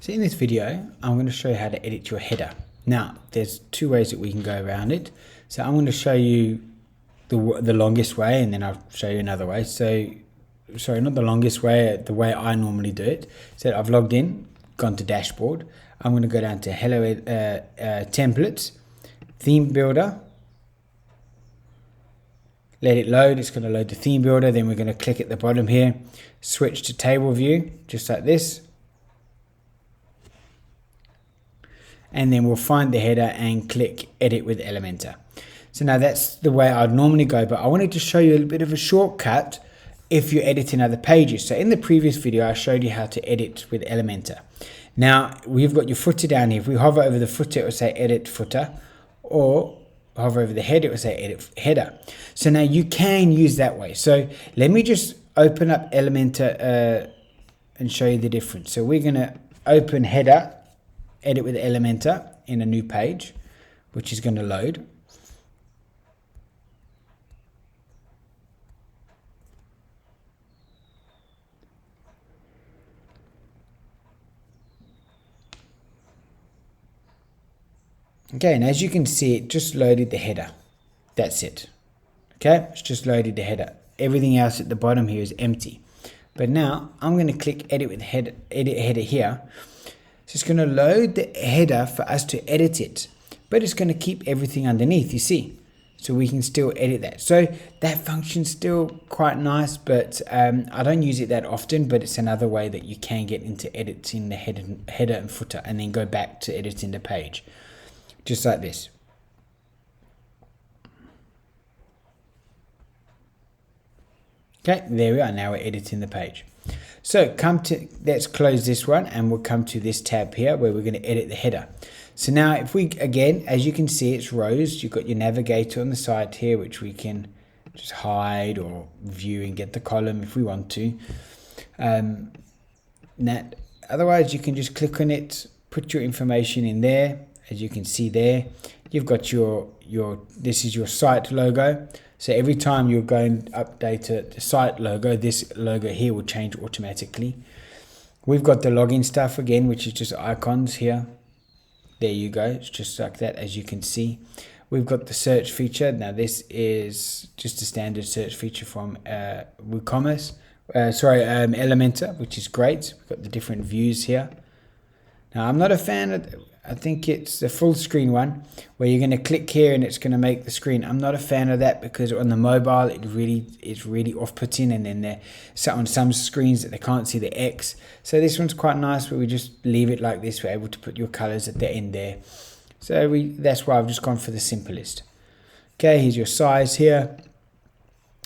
So in this video, I'm going to show you how to edit your header. Now, there's two ways that we can go around it. So I'm going to show you the longest way, and then I'll show you another way. So, sorry, not the longest way, the way I normally do it. So I've logged in, gone to dashboard. I'm going to go down to Hello Templates, Theme Builder. Let it load. It's going to load the theme builder. Then we're going to click at the bottom here, switch to table view, just like this. And then we'll find the header and click edit with Elementor. So now that's the way I'd normally go, but I wanted to show you a little bit of a shortcut if you're editing other pages. So in the previous video, I showed you how to edit with Elementor. Now we've got your footer down here. If we hover over the footer, it will say edit footer, or hover over the header, it will say edit header. So now you can use that way. So let me just open up Elementor and show you the difference. So we're going to open header, edit with Elementor in a new page, which is going to load. Okay, and as you can see, it just loaded the header. That's it. Okay, it's just loaded the header. Everything else at the bottom here is empty. But now I'm going to click edit with edit header here. So it's going to load the header for us to edit it, but it's going to keep everything underneath, you see. So we can still edit that. So that function's still quite nice, but I don't use it that often, but it's another way that you can get into editing the header and footer and then go back to editing the page. Just like this. Okay, there we are. Now we're editing the page. So let's close this one and we'll come to this tab here where we're going to edit the header. So now if we, again, as you can see, it's rows. You've got your navigator on the side here, which we can just hide or view and get the column if we want to. Otherwise, you can just click on it, put your information in there. As you can see there, you've got this is your site logo. So every time you're going to update the site logo, this logo here will change automatically. We've got the login stuff again, which is just icons here. There you go. It's just like that, as you can see. We've got the search feature. Now this is just a standard search feature from WooCommerce. Elementor, which is great. We've got the different views here. Now I'm not a fan of. I think it's the full screen one where you're going to click here and it's going to make the screen. I'm not a fan of that because on the mobile it's really off-putting, and then on some screens that they can't see the X. So this one's quite nice where we just leave it like this. We're able to put your colors at the end there. So that's why I've just gone for the simplest. Okay, here's your size here.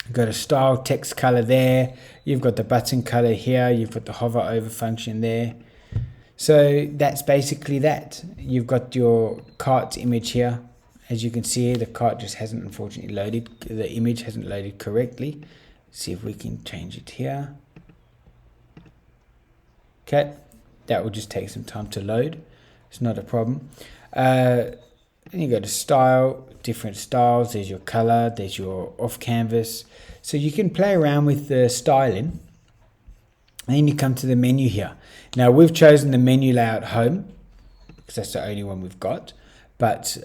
You've got a style text color there. You've got the button color here. You've got the hover over function there. So that's basically that. You've got your cart image here. As you can see here, the cart just hasn't unfortunately loaded. The image hasn't loaded correctly. Let's see if we can change it here. Okay, that will just take some time to load. It's not a problem. Then you go to style, different styles. There's your color, there's your off canvas. So you can play around with the styling. And then you come to the menu here. Now we've chosen the menu layout home because that's the only one we've got. But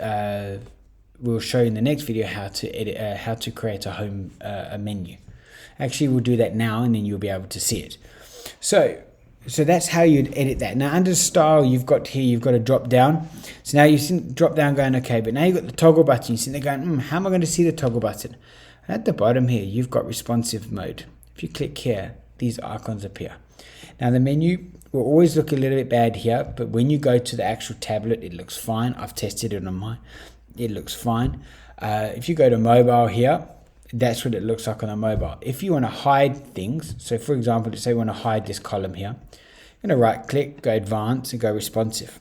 we'll show you in the next video how to edit, how to create a home a menu. Actually, we'll do that now, and then you'll be able to see it. So that's how you'd edit that. Now under style, you've got a drop down. So now you see drop down going okay, but now you've got the toggle button. You see there going, how am I going to see the toggle button? And at the bottom here, you've got responsive mode. If you click here, these icons appear. Now the menu will always look a little bit bad here, but when you go to the actual tablet, it looks fine. I've tested it on mine. It looks fine. If you go to mobile here, that's what it looks like on a mobile. If you want to hide things, so for example, let's say we want to hide this column here, I'm going to right click, go advanced and go responsive.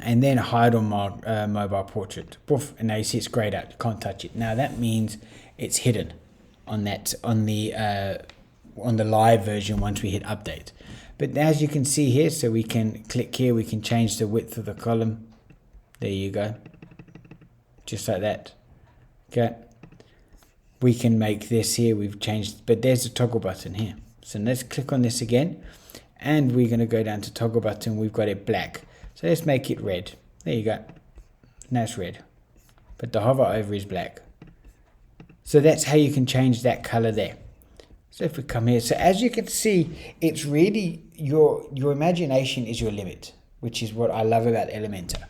And then hide on my mobile portrait. Poof, and now you see it's grayed out. You can't touch it. Now that means it's hidden on the live version once we hit update. But as you can see here, so we can click here, we can change the width of the column. There you go. Just like that. Okay. We can make this here, we've changed, but there's a toggle button here. So let's click on this again. and we're going to go down to toggle button. We've got it black, so let's make it red. There you go. Now it's red, but the hover over is black. So that's how you can change that color there. So if we come here, so as you can see, it's really your imagination is your limit, which is what I love about Elementor.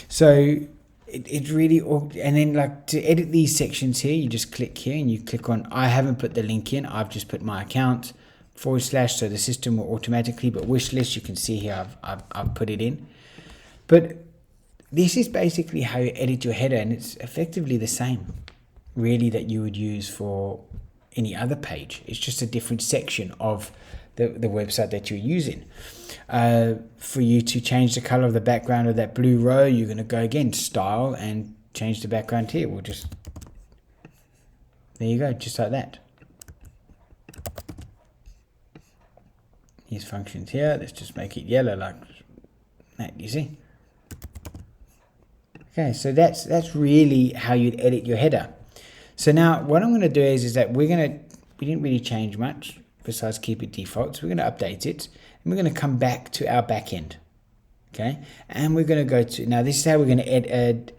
So it really, and then like to edit these sections here, you just click here and you click on, I haven't put the link in, I've just put my account / so the system will automatically, but wish list, you can see here I've put it in. But this is basically how you edit your header, and it's effectively the same really that you would use for any other page. It's just a different section of the website that you're using. For you to change the color of the background of that blue row, you're going to go again, style, and change the background here. We'll just, there you go, just like that. Here's functions here. Let's just make it yellow like that, you see? Okay, so that's really how you'd edit your header. So now what I'm going to do is that we didn't really change much besides keep it default. So we're going to update it, and we're going to come back to our back end. Okay, and we're going to go to, now this is how we're going to edit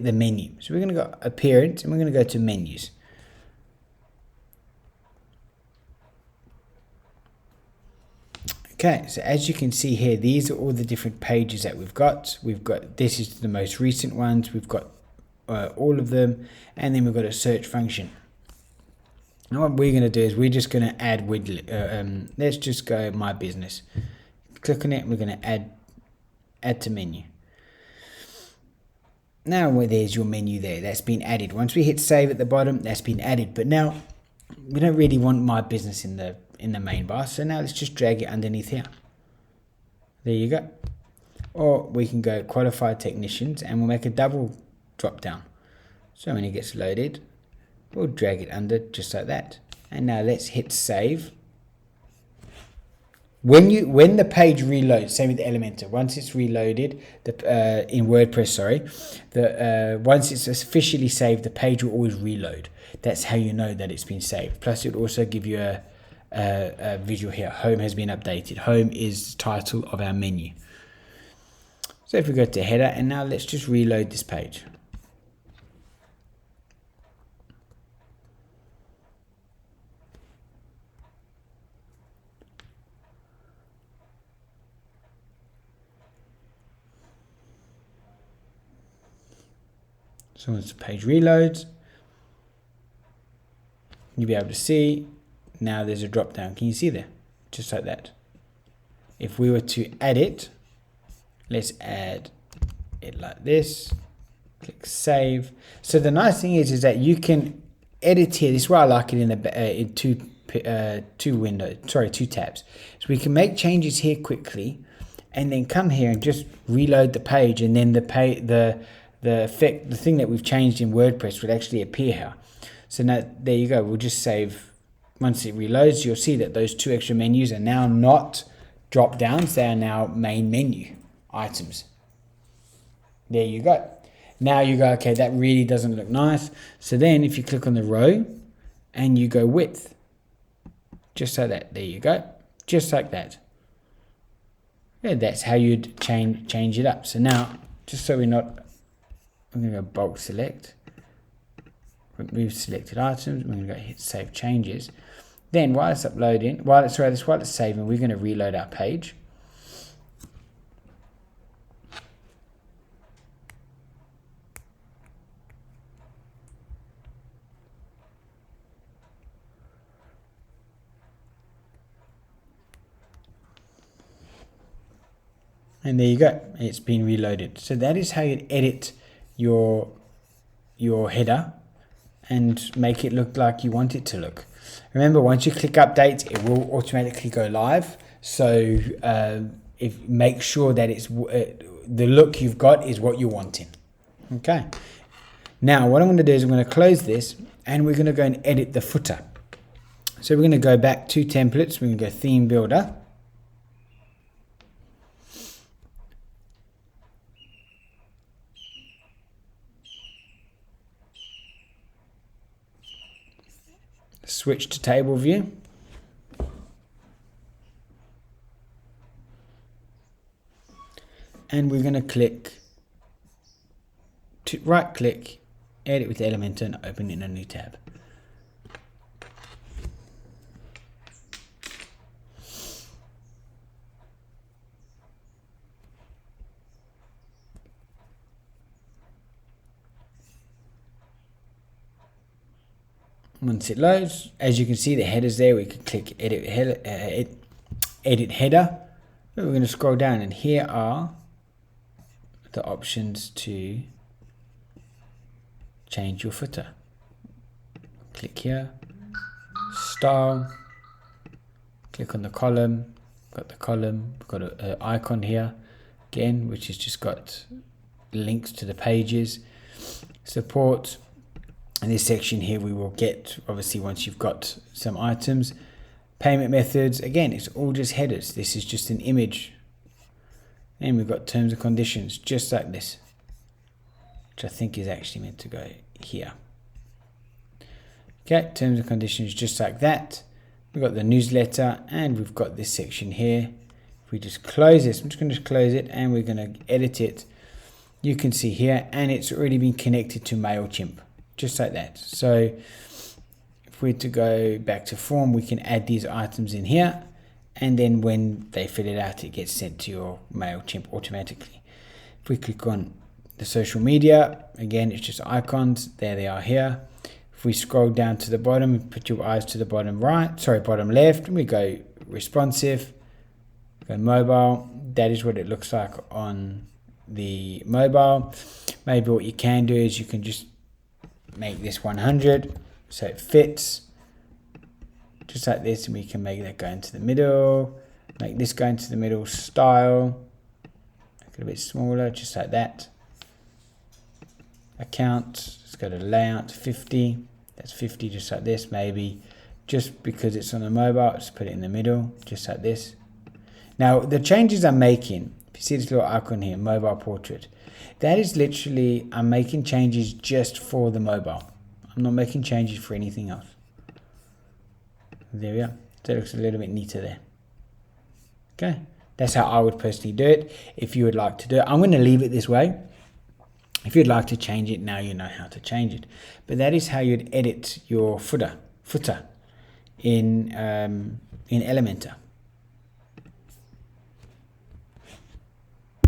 the menu. So we're going to go appearance, and we're going to go to menus. Okay, so as you can see here, these are all the different pages that we've got. This is the most recent ones. We've got all of them, and then we've got a search function. And what we're going to do is we're just going to add widget. Let's just go my business. Click on it, and we're going to add to menu. Now there's your menu there. That's been added. Once we hit save at the bottom, that's been added. But now we don't really want my business in the main bar. So now let's just drag it underneath here. There you go. Or we can go qualified technicians, and we'll make a double drop down. So when it gets loaded, we'll drag it under just like that. And now let's hit save. When the page reloads, same with Elementor, once it's reloaded, in WordPress, sorry, once it's officially saved, the page will always reload. That's how you know that it's been saved. Plus, it will also give you a visual here. Home has been updated. Home is the title of our menu. So if we go to header, and now let's just reload this page. So once the page reloads, you'll be able to see now there's a drop down. Can you see there? Just like that. If we were to add it, let's add it like this. Click save. So the nice thing is that you can edit here. This is why I like it in two tabs. So we can make changes here quickly, and then come here and just reload the page, and then the thing that we've changed in WordPress would actually appear here. So now there you go. We'll just save. Once it reloads, you'll see that those two extra menus are now not drop downs. They are now main menu items. There you go. Now you go, okay, that really doesn't look nice. So then if you click on the row and you go width, just like that. There you go. Just like that. Yeah, that's how you'd change it up. So now, just so we're not, I'm going to go bulk select, remove selected items. We're going to go hit save changes. Then while it's uploading, while it's saving, we're going to reload our page. And there you go, it's been reloaded. So that is how you edit your header and make it look like you want it to look. Remember, once you click update, it will automatically go live. So make sure that it's the look you've got is what you're wanting. Okay. Now what I'm going to do is I'm going to close this, and we're going to go and edit the footer. So we're going to go back to templates. We're going to go theme builder. Switch to table view. and we're going to click to right click, edit with Elementor, and open in a new tab. Once it loads, as you can see, the header's there. We can click edit header. We're going to scroll down, and here are the options to change your footer. Click here, style, click on the column, got the column, we've got an icon here again, which has just got links to the pages, support. In this section here we will get, obviously once you've got some items, payment methods, again it's all just headers. This is just an image, and we've got terms and conditions just like this, which I think is actually meant to go here. Okay, terms and conditions just like that. We've got the newsletter, and we've got this section here. If we just close this, I'm just going to close it, and we're going to edit it. You can see here, and it's already been connected to MailChimp, just like that. So if we're to go back to form, we can add these items in here, and then when they fill it out, it gets sent to your MailChimp automatically. If we click on the social media, again, it's just icons. There they are here. If we scroll down to the bottom, put your eyes to the bottom right, sorry, bottom left, and we go responsive, go mobile. That is what it looks like on the mobile. Maybe what you can do is you can just make this 100 so it fits just like this, and we can make that go into the middle, make this go into the middle, style, make it a bit smaller, just like that. Account, let's go to layout 50, that's 50, just like this. Maybe just because it's on the mobile, just put it in the middle, just like this. Now the changes I'm making, if you see this little icon here, mobile portrait, that is literally, I'm making changes just for the mobile. I'm not making changes for anything else. There we are. That looks a little bit neater there. Okay, that's how I would personally do it. If you would like to do it, I'm going to leave it this way. If you'd like to change it, now you know how to change it. But that is how you'd edit your footer in Elementor.